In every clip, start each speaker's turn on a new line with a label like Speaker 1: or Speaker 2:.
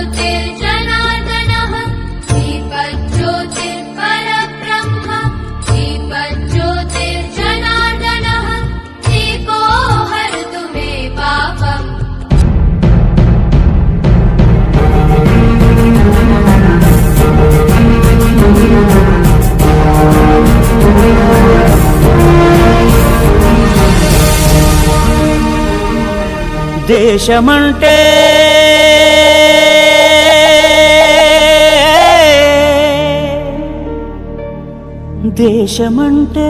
Speaker 1: श्रीपज्योतिर्जनार्दनः श्रीपज्योतिर्परब्रह्म श्रीपज्योतिर्जनार्दनः दीपो हरतु मे पापम्।
Speaker 2: దేశమంటే దేశమంటే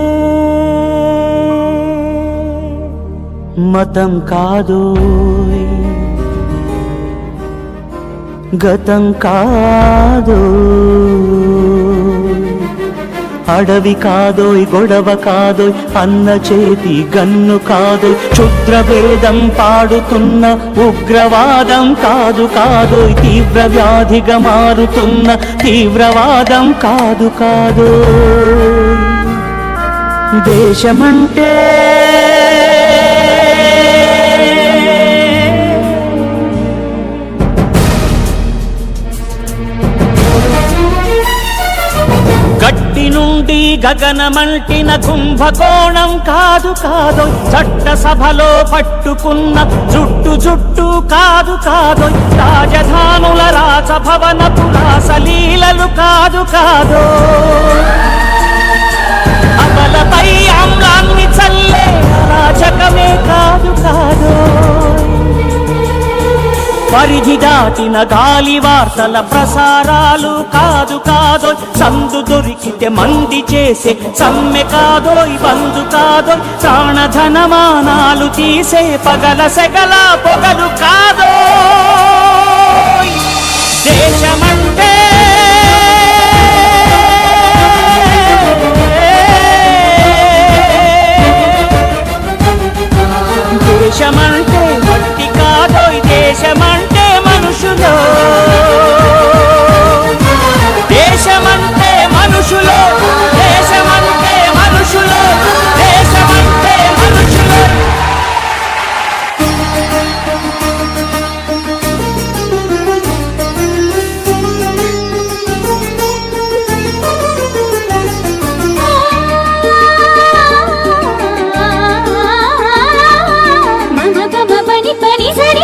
Speaker 2: మతం కాదోయ్ గతం కాదో అడవి కాదోయ్ గొడవ కాదోయ్ అన్న చేతి గన్ను కాదోయ్ క్షుద్ర భేదం పాడుతున్న ఉగ్రవాదం కాదు కాదోయ్ తీవ్ర వ్యాధిగా మారుతున్న తీవ్రవాదం కాదు కాదోయ్ దేశమంటే గట్టి నుండి గగనమంటిన కుంభకోణం కాదు కాదు చట్టసభలో పట్టుకున్న జుట్టు జుట్టు కాదు కాదు రాజధానుల రాజభవనపు రాసలీలలు కాదు కాదు అమలపై ఆమ్లాన్ని చల్లే అరాచకమే కాదు కాదు పరిధి దాటిన గాలి వార్తల ప్రసారాలు కాదు కాదో సందు దొరికితే మంది చేసే సమ్మె కాదోయ్ బంధు కాదోయ్ ప్రాణధనమానాలు తీసే పగల సెగల పొగలు కాదో దేశమంటే దేశమంటే మట్టి కాదోయ్ దేశమంటే మనుషులు దేశమంటే మనుషులు దేశమంటే మనుషులు దేశమంటే మనుషులు
Speaker 1: మమ పమ పని పని సరి